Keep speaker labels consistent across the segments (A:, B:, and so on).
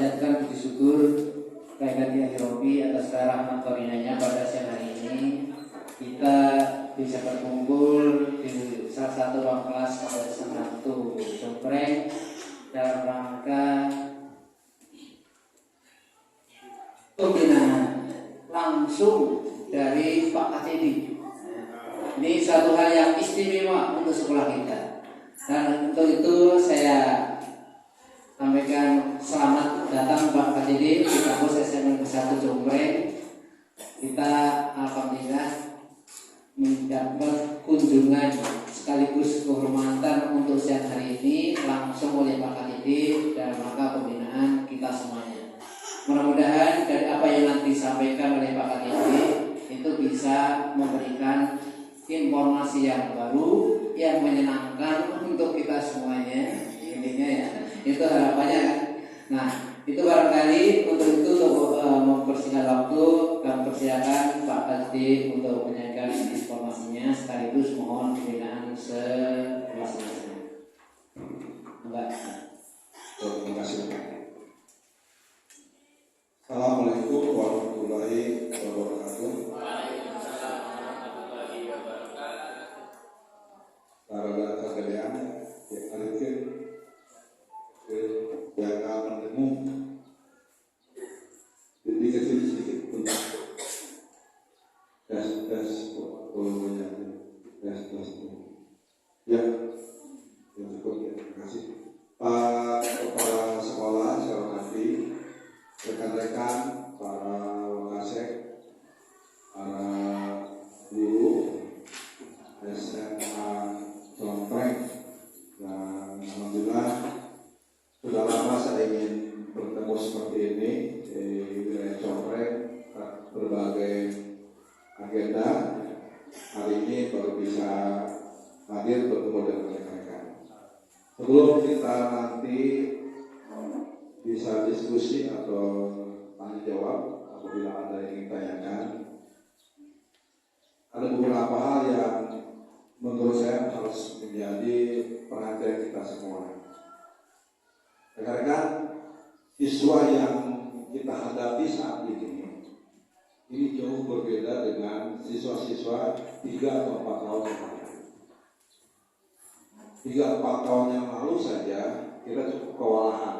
A: panjatkan puji syukur kehadirat Ilahi Robbi atas rahmat karunia-Nya pada siang hari ini kita bisa berkumpul di salah satu ruang kelas pada Senatu Jompreng dalam rangka pembinaan langsung dari Pak Katedi. Ini satu hal yang istimewa untuk sekolah kita. Dan untuk itu saya sampaikan selamat datang Pak Katedi di kampus SMA Negeri 1 Jompreng. Kita alhamdulillah mendapat kunjungan sekaligus kehormatan untuk siang hari ini langsung oleh Pak Katedi dalam rangka pembinaan kita semuanya. Mudah-mudahan dari apa yang nanti disampaikan oleh Pak Katedi itu bisa memberikan informasi yang baru yang menyenangkan untuk kita semuanya, intinya ya itu harapannya kan. Nah itu barangkali untuk itu untuk mempersingkat waktu kami persilakan Pak Katedi untuk menyampaikan informasinya sekaligus mohon pembinaan seluas-luasnya. Terima
B: kasih. Assalamualaikum warahmatullahi wabarakatuh. Para sekalian, yang arifin, yang menemu, jadi kecil sedikit pun. Tes, ya, yang cukup ya. Terima kasih. Pak Kepala Sekolah, saya hormati rekan-rekan, para wakasek, para guru SMA Jompreng, dan alhamdulillah sudah lama saya ingin bertemu seperti ini di wilayah Jompreng, berbagai agenda. Hari ini baru bisa hadir bertemu dengan rekan-rekan. Sebelum kita nanti bisa diskusi atau tanya jawab apabila ada yang ingin tanyakan, ada beberapa hal yang menurut saya harus menjadi perhatian kita semua. Rekan-rekan, siswa yang kita hadapi saat ini jauh berbeda dengan siswa-siswa 3 atau 4 tahun yang lalu. 3-4 tahun yang lalu saja kita cukup kewalahan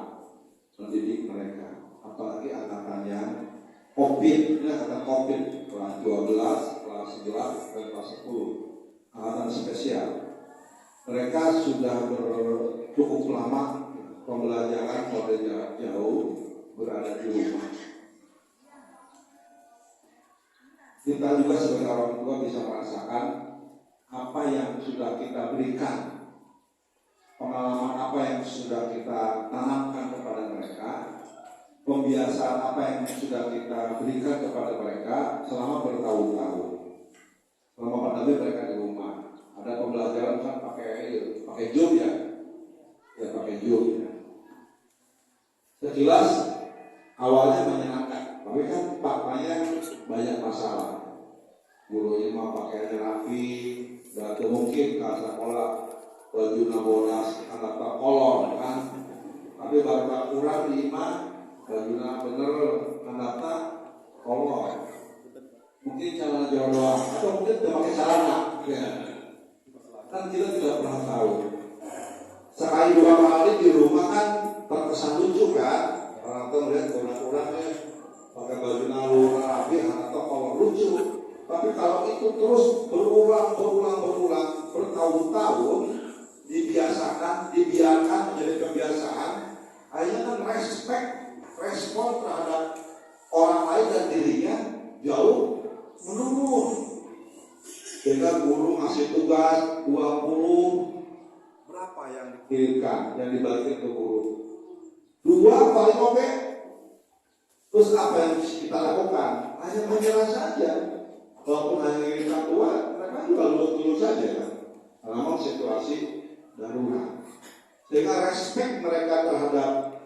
B: mendidik mereka, apalagi angkatan yang COVID, ini angkatan COVID kelas 12, kelas 11, dan kelas 10, angkatan spesial. Mereka sudah cukup lama pembelajaran pada jarak jauh, berada di rumah. Kita juga sebagai orang tua bisa merasakan apa yang sudah kita berikan, pengalaman apa yang sudah kita tanamkan kepada mereka, pembiasaan apa yang sudah kita berikan kepada mereka selama bertahun-tahun. Selama pandemi mereka di rumah, ada pembelajaran kan pakai Zoom ya pakai Zoom ya. Sekilas awalnya menyenangkan, tapi kan faktanya banyak masalah. Gurunya mah pakaiannya rapi, gak mungkin ke sekolah baju nabonas anak kolor kan, tapi baru kurang 5 baju bener anak kolor, mungkin celana jodoh atau mungkin pakai celana ya. Kan kita tidak pernah tahu. Sekali 2 kali di rumah kan terkesan lucu kan, orang tuh melihat kurang-kurangnya pakai baju nalu rapi atau kolor lucu. Tapi kalau itu terus berulang bertahun-tahun, dibiarkan menjadi kebiasaan, akhirnya kan respon terhadap orang lain dan dirinya jauh menurun. Sehingga guru ngasih tugas 20, berapa yang dikirimkan, yang dibagikan ke guru? 2 paling oke. Terus apa yang kita lakukan? Hanya menyerah saja. Walaupun hanya ingin 2, mereka juga lulus saja kan. Karena situasi darurat. Sehingga respek mereka terhadap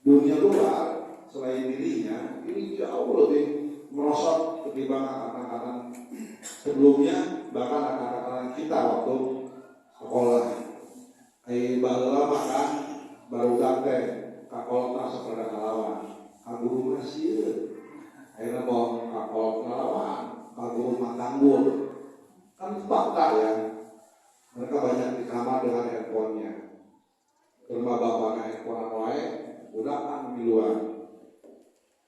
B: dunia luar selain dirinya ini jauh lebih merosot ketimbang angkatan-angkatan sebelumnya, bahkan angkatan kita waktu sekolah. Baru lama kan baru kakek kakolta sepada kalawan kaguru masih akhirnya mau kakol kalawan kaguru makanggur kan fakta ya. Mereka banyak di kamar dengan handphonenya. Ke rumah bapaknya handphone wae udah kan miluan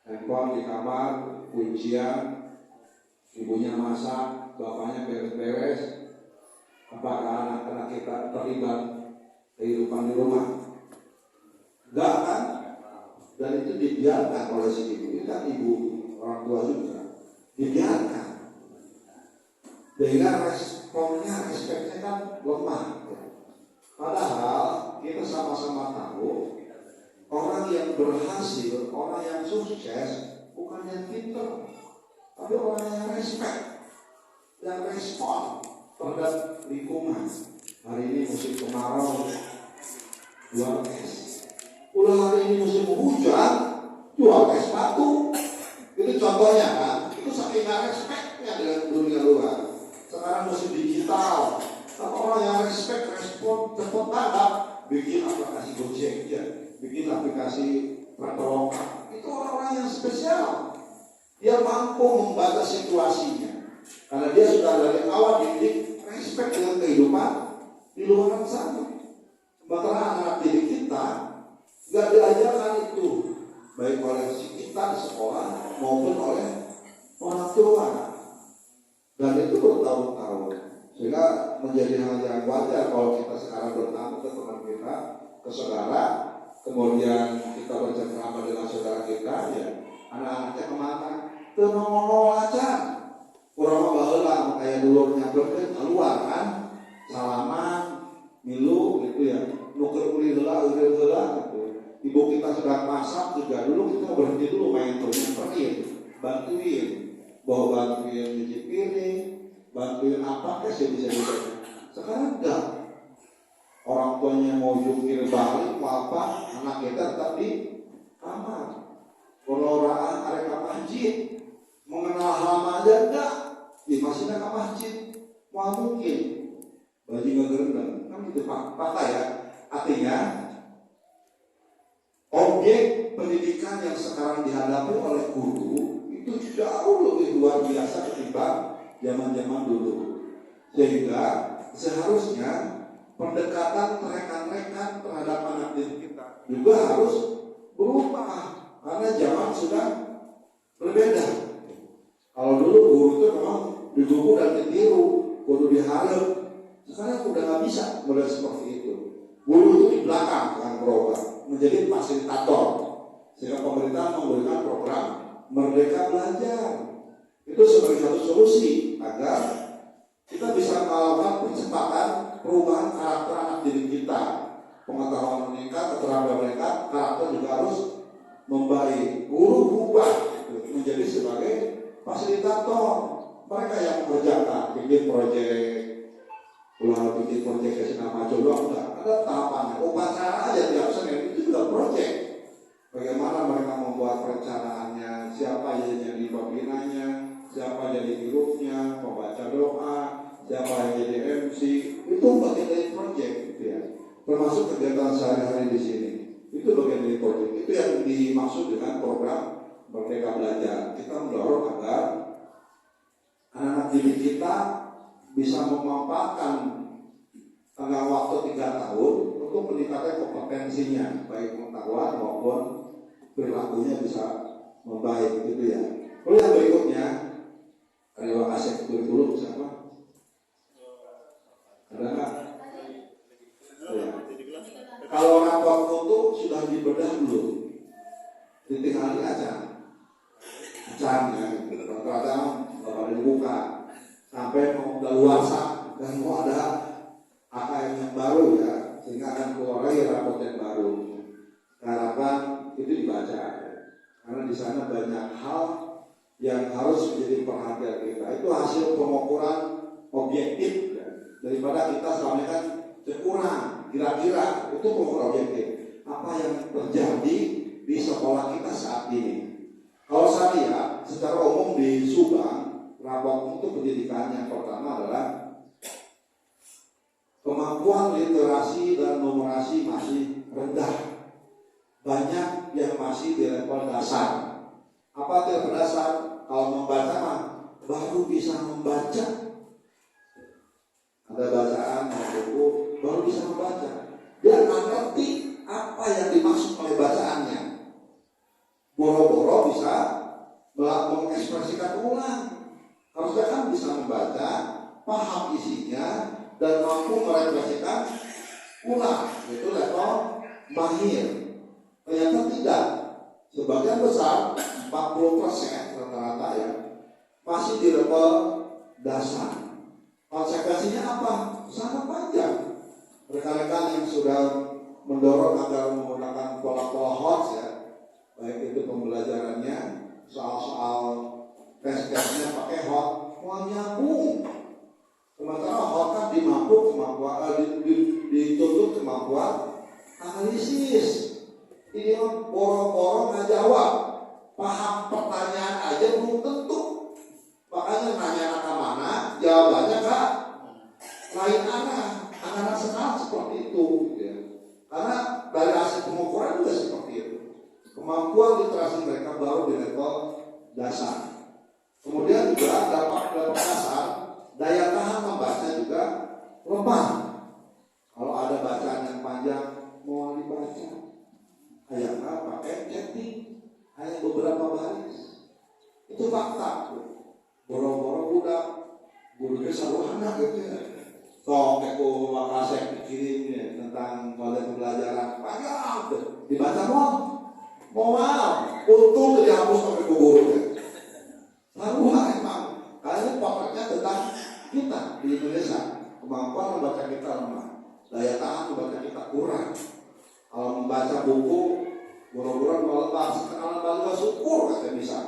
B: handphone di kamar kuncian, ibunya masak, bapaknya beres-beres. Apakah anak-anak kita terlibat kehidupan di rumah? Enggak kan? Dan itu dibiarkan oleh si ibu. Itu kan ibu orang tua juga. Dibiarkan. Sehingga responnya, respeknya kan lemah. Padahal kita sama-sama tahu orang yang berhasil, orang yang sukses bukan yang pintar, tapi orang yang respect, yang respon terhadap lingkungan. Hari ini musim kemarau, jual es. Udah hari ini musim hujan, jual es batu. Itu contohnya kan. Itu saking respectnya dengan dunia luar. Sekarang musim digital, orang yang respect, respon, cepat tanggap, bikin aplikasi Gojek ya, bikin aplikasi Traveloka. Itu orang-orang yang spesial. Dia mampu membaca situasinya. Karena dia sudah dari awal dididik respect dengan kehidupan di luar sana. Sementara anak didik kita nggak diajarkan itu, baik oleh si kita di sekolah maupun oleh orang tua. Dan itu bertahun-tahun. Sehingga menjadi hal yang wajar kalau kita sekarang bertamu ke teman kita, ke saudara, kemudian kita bercengkrama dengan saudara kita, ya anak-anaknya kemana? Ke nongol aja. Kurang baheula kayak dulurnya berarti keluar kan, salaman, milu gitu ya. Nuker uli heula gitu. Ibu kita sedang masak juga dulu kita berhenti dulu main terus bantuin, bawa bantuin cuci piring, bantuin apa sih bisa. Sekarang enggak. Orang tuanya mau jungkir balik mau apa, anak kita tetap di kamar. Koloraan areka masjid, mengenal halaman aja enggak. Masih ke masjid, mau mungkin baju nggak gerendeng, kan itu fakta ya. Artinya objek pendidikan yang sekarang dihadapi oleh guru itu jauh lebih luar biasa ketimbang zaman-zaman dulu. Sehingga seharusnya pendekatan rekan-rekan terhadap anak didik kita juga harus berubah karena zaman sudah berbeda. Kalau dulu guru itu memang didukung dan ditiru, kudu diharap. Sekarang udah nggak bisa model seperti itu. Guru itu di belakang dengan program menjadi fasilitator, sehingga pemerintah memberikan program Merdeka Belajar. Itu sebagai satu solusi agar kita bisa melakukan percepatan perubahan karakter anak didik kita. Pengetahuan meningkat, keterampilan meningkat, karakter juga harus membaik. Guru berubah menjadi sebagai fasilitator. Mereka yang mengerjakan, bikin proyek, bikin proyek ke Sinama Jodoh, ada tahapannya. Upacara aja tiap Senin itu juga proyek. Bagaimana mereka membuat perencanaannya, siapa yang jadi pembinanya, siapa jadi grupnya, pembaca doa, siapa yang jadi MC, itu bagian dari proyek gitu ya. Termasuk kegiatan sehari-hari di sini, itu bagian dari proyek. Itu yang dimaksud dengan program Merdeka Belajar. Kita mendorong agar anak-anak didik kita bisa memanfaatkan tenggang waktu 3 tahun untuk meningkatkan kompetensinya, baik pengetahuan maupun perilakunya bisa membaik gitu ya. Lalu yang berikutnya, terima kasih kurikulum siapa? Ada nggak? Ya. Kalau rapor foto sudah dibedah belum? Ditinggal aja. Acaranya, kadang-kadang bakal dibuka sampai mau daluarsa dan mau ada AKM yang baru ya, sehingga akan keluar lagi rapor yang baru. Harapan itu dibaca, karena di sana banyak hal yang harus menjadi perhatian kita. Itu hasil pengukuran objektif ya. Daripada kita selama kan kurang, kira-kira itu pengukuran objektif. Apa yang terjadi di sekolah kita saat ini? Kalau saya lihat secara umum di Subang, rapor untuk pendidikan yang pertama adalah kemampuan literasi dan numerasi masih rendah. Banyak yang masih di level dasar. Apa itu level dasar? Kalau membaca mah baru bisa membaca. Ada bacaan buku baru bisa membaca. Dia akan ngerti apa yang dimaksud oleh bacaannya. Boro-boro bisa mengekspresikan ulang. Harusnya kan bisa membaca, paham isinya, dan mampu merefleksikan ulang. Itu level mahir. Ternyata tidak. Sebagian besar 40% rata-rata ya masih di level dasar. Konsekuensinya apa? Sangat panjang. Rekan-rekan yang sudah mendorong agar menggunakan pola-pola HOTS ya, baik itu pembelajarannya, soal-soal tes-tesnya pakai HOT, mau nyambung. Sementara HOT kan dituntut kemampuan analisis. Ini boro-boro nggak jawab, paham pertanyaan aja belum tentu. Makanya nanya ke mana, jawabannya kak lain arah. Anak-anak sekarang seperti itu, ya. Karena dari hasil pengukuran juga seperti itu. Kemampuan literasi mereka baru di level dasar. Kemudian juga dampak dasar, daya tahan membaca juga lemah. Kalau ada bacaan yang panjang mau dibaca, kayak pakai chatting, hanya beberapa baris. Itu fakta. Boro-boro budak, gurunya selalu anak gitu ya. Sok aku makasih dikirim ya, tentang model pembelajaran panjang tuh. Dibaca mau untung dihapus oleh guru ya. Lalu emang karena paketnya tentang kita di Indonesia, kemampuan membaca kita lemah, daya tahan membaca kita kurang. Kalau membaca buku boro-boro melepas kenalan baru syukur katanya bisa.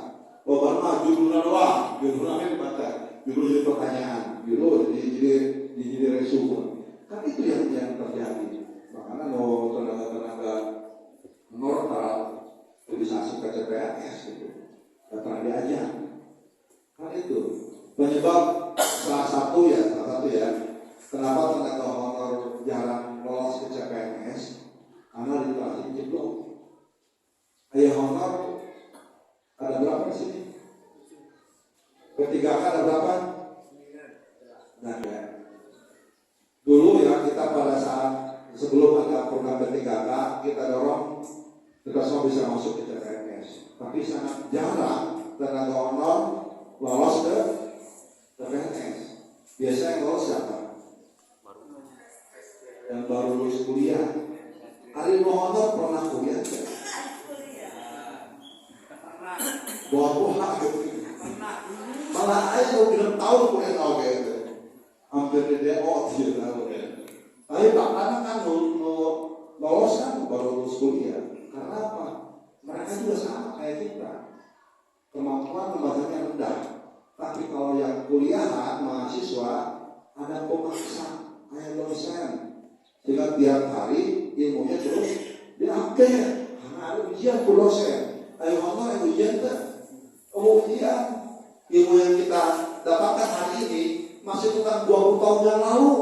B: Bahkan mah judulnya doang, judulnya dibaca, judul jadi pertanyaan, judul jadi resume. Kan itu yang terjadi. Makanya mau tenaga normal itu bisa masuk ke CPNS gitu, nggak pernah diajar. Kan itu penyebab salah satu ya, kenapa tenaga honor jarang lolos ke CPNS, karena literasi jeblok. Ayah honor ada berapa di sini? P3K ada berapa? Nah ya. Dulu ya kita pada saat sebelum ada program P3K kita dorong kita semua bisa masuk ke CPNS. Tapi sangat jarang tenaga honor lolos ke CPNS. Biasanya yang lolos siapa? Yang baru lulus kuliah. Ari honor pernah kuliah? Bawa malah aja udah tahun kuliah oke itu hampir di DO gitu. Tapi bakalan kan lolos kan baru lulus kuliah. Karena apa? Mereka juga sama kayak kita, kemampuan membacanya rendah. Tapi kalau yang kuliahan mahasiswa ada pemaksa kayak dosen, sehingga tiap hari ilmunya terus diupdate. Karena ada ujian ku dosen. Ayo honor yang ujian tuh. Kemudian ilmu yang kita dapatkan hari ini masih tentang 20 tahun yang lalu.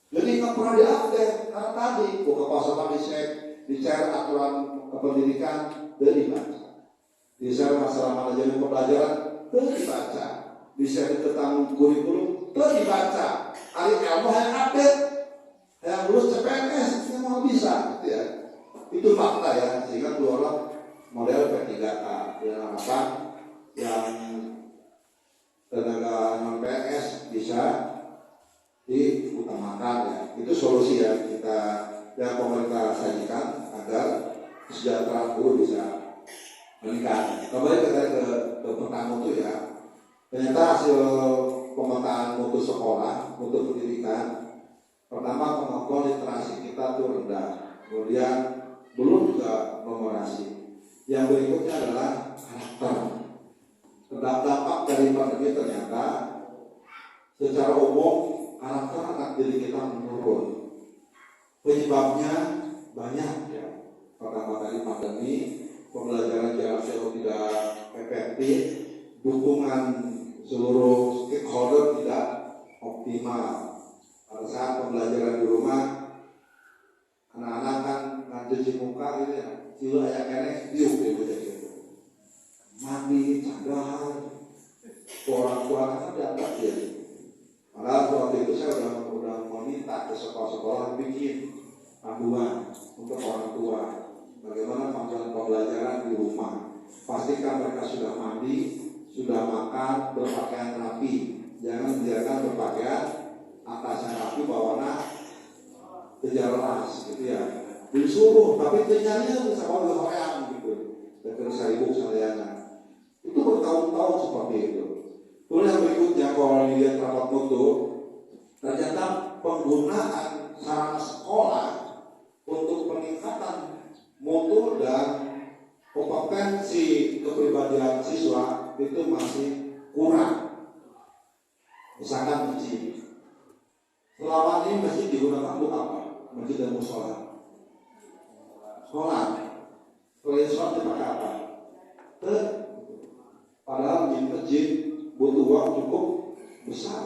B: Jadi nggak pernah diupdate. Karena tadi buka pasangan dicari aturan pendidikan dan dibaca. Dicari masalah manajemen pembelajaran dan dibaca. Dicari tentang kurikulum dan dibaca. Hari ilmu yang update, yang lulus CPNS memang bisa, gitu ya. Itu fakta ya. Sehingga keluarlah model P3K dengan apa? Yang tenaga non PNS bisa diutamakan ya. Itu solusi ya kita yang pemerintah sajikan agar kesejahteraan guru bisa meningkat. Kembali ke pertama itu ya. Ternyata hasil pemetaan mutu sekolah, mutu pendidikan, pertama kemampuan literasi kita itu rendah. Kemudian belum juga numerasi. Yang berikutnya adalah karakter. Dampak dari pandemi ternyata secara umum karakter anak didik kita menurun. Penyebabnya banyak ya. Pertama kali pandemi, pembelajaran jarak jauh tidak efektif, dukungan seluruh stakeholder tidak optimal. Pada saat pembelajaran di rumah, anak-anak kan cuci muka gitu ya, itu ayah kenek diuk gitu. Mandi, cadar, orang tua kan dapat ya. Padahal waktu itu saya udah mau minta ke sekolah-sekolah bikin panduan untuk orang tua. Bagaimana pembelajaran di rumah. Pastikan mereka sudah mandi, sudah makan, berpakaian rapi. Jangan biarkan berpakaian atasnya rapi, bawahnya kejelas gitu ya. Disuruh, tapi ternyata bisa bawa horeang gitu. Dan seribu sayangnya. Itu bertahun-tahun seperti itu. Kemudian yang berikutnya kalau dilihat rapat mutu, ternyata penggunaan sarana sekolah untuk peningkatan mutu dan kompetensi kepribadian siswa itu masih kurang. Misalkan masjid. Selama ini masjid digunakan untuk apa? Masjid dan musola. Sholat. Kalau sholat dipakai apa? Padahal di masjid butuh uang cukup besar,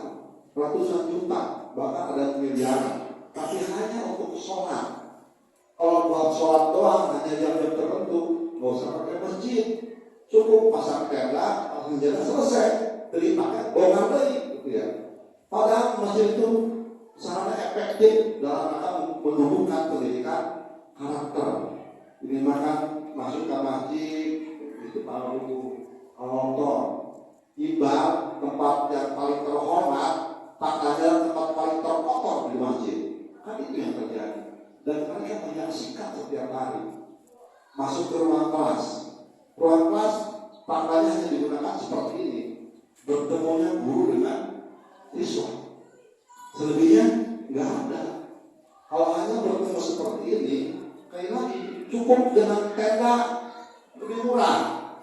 B: ratusan juta, bahkan ada miliaran. Tapi hanya untuk sholat. Kalau buat sholat doang hanya jam-jam tertentu, nggak usah pakai masjid. Cukup pasang tenda, pasang jendela, selesai. Jadi pakai bongkar lagi, gitu ya. Padahal masjid itu sarana efektif dalam rangka menumbuhkan pendidikan karakter. Ini makan masuk ke masjid, itu nonton, ibadah tempat yang paling terhormat, pakaian tempat paling terkotor di masjid. Kan itu yang terjadi. Dan mereka menyaksikan setiap hari. Masuk ke ruang kelas. Ruang kelas pakaiannya hanya digunakan seperti ini. Bertemunya guru dengan siswa. Selebihnya nggak ada. Kalau hanya bertemu seperti ini, kayak lagi cukup dengan tenda lebih murah.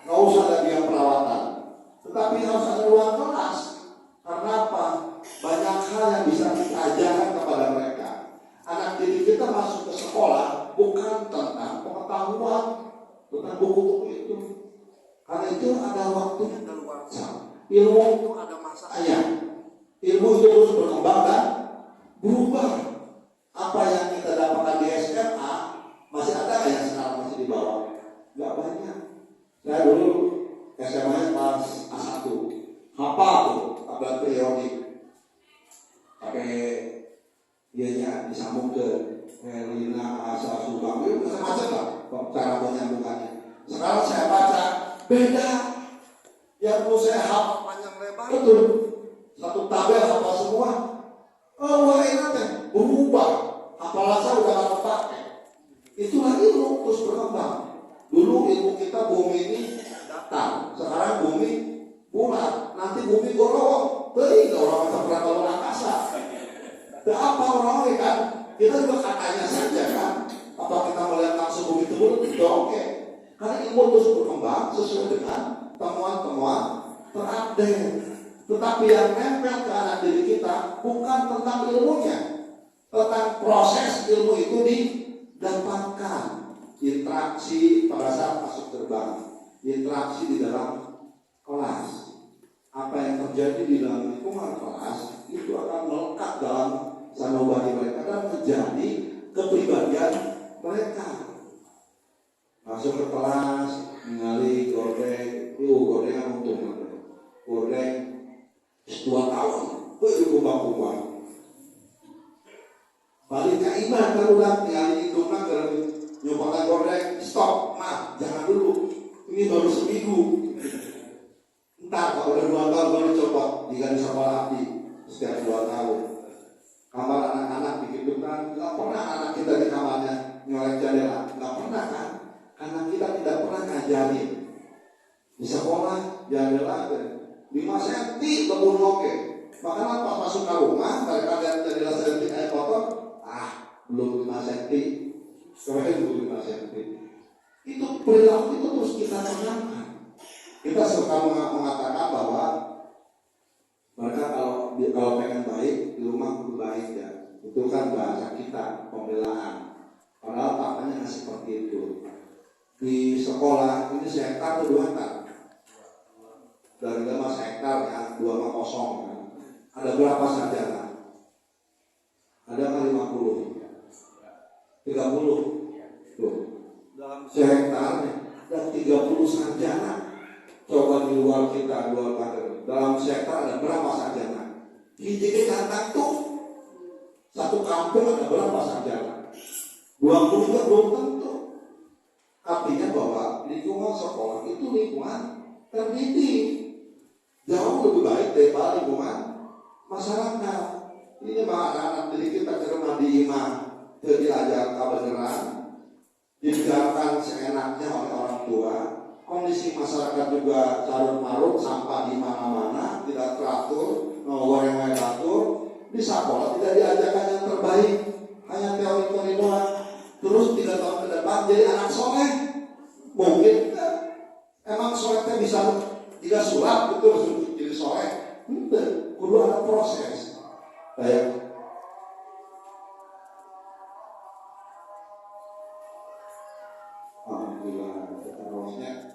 B: Nggak usah lagi yang perawatan. Tetapi harus ada ruang kelas. Karena apa? Banyak hal yang bisa kita ajarkan kepada mereka. Anak didik kita masuk ke sekolah bukan tentang pengetahuan, tentang buku-buku itu. Karena itu ada waktunya daluarsa. Ilmu itu ada masanya. Ilmu itu terus berkembang dan berubah. Apa yang kita dapatkan di SMA masih ada nggak yang sekarang masih di bawah? Nggak banyak. Saya dulu SMA kelas A1, hafal tuh tabel periodik, pakai dianya disambung ke Helena, Asa, Subang, itu macam-macam lah cara menyambungkannya. Sekarang saya baca beda. Yang dulu saya hafal panjang lebar betul, satu tabel hafal semua. Oh, enak berubah. Hafalan saya udah nggak pakai. Itulah ilmu terus berkembang. Dulu ilmu kita bumi ini datar, sekarang bumi bulat, nanti bumi gorong. Beri orang macam perangkat angkasa. Dan apa orang kan? Kita juga katanya saja kan. Apa kita melihat langsung bumi itu bulat? Tidak oke. Karena ilmu terus berkembang sesuai dengan temuan-temuan terupdate. Tetapi yang nempel ke anak didik kita bukan tentang ilmunya, tentang proses ilmu itu didapatkan. Interaksi pada saat masuk gerbang, interaksi di dalam kelas, apa yang terjadi di dalam lingkungan kelas itu akan melekat dalam sanubari mereka dan menjadi kepribadian mereka. Masuk ke kelas, mengali gordeng, gordengan untuk gordeng 2 tahun, kubah-kubah. Balik ke iman terulang mengali hidungnya ke nyobakan gordeng, stop, jangan dulu. Ini baru seminggu. Entar kalau udah 2 tahun baru coba diganti sekolah abdi setiap 2 tahun. Kamar anak-anak dihidupkan, nggak pernah anak kita di kamarnya nyolek jendela, nggak pernah kan? Karena kita tidak pernah ngajarin. Di sekolah jendela 5 cm kebun oke. Bahkan pas masuk ke rumah, mereka lihat jendela senti air kotor, belum 5 cm. Soalnya belum 5 cm. Itu perilaku itu terus kita tanamkan. Kita suka mengatakan bahwa mereka kalau pengen baik di rumah kudu baik ya. Itu kan bahasa kita pembelaan. Padahal faktanya nggak seperti itu. Di sekolah ini 1 hektar atau 2 hektar. Dari 5 hektar ya 2 sama kosong. Kan? Ada berapa sarjana? Ada 50, 30. Tuh. dalam sehektar ada 30 sarjana. Coba di luar kita, luar kader, dalam sehektar ada berapa sarjana? Hiji cantak tuh, satu kampung ada berapa sarjana? 20 juga belum tentu. Artinya bahwa lingkungan sekolah itu lingkungan terdidik, jauh lebih baik daripada lingkungan masyarakat. Ini mah anak-anak didik kita kerana diimah, diajar kebenaran, dibiarkan seenaknya oleh orang tua. Kondisi masyarakat juga carut marut, sampah di mana-mana, tidak teratur, goreng teratur. Di sekolah tidak diajarkan yang terbaik, hanya teori-teori doang. Terus 3 tahun ke depan jadi anak soleh, mungkin emang solehnya bisa 3 surat itu jadi soleh. Kudu ada proses. Kayak alhamdulillah terusnya.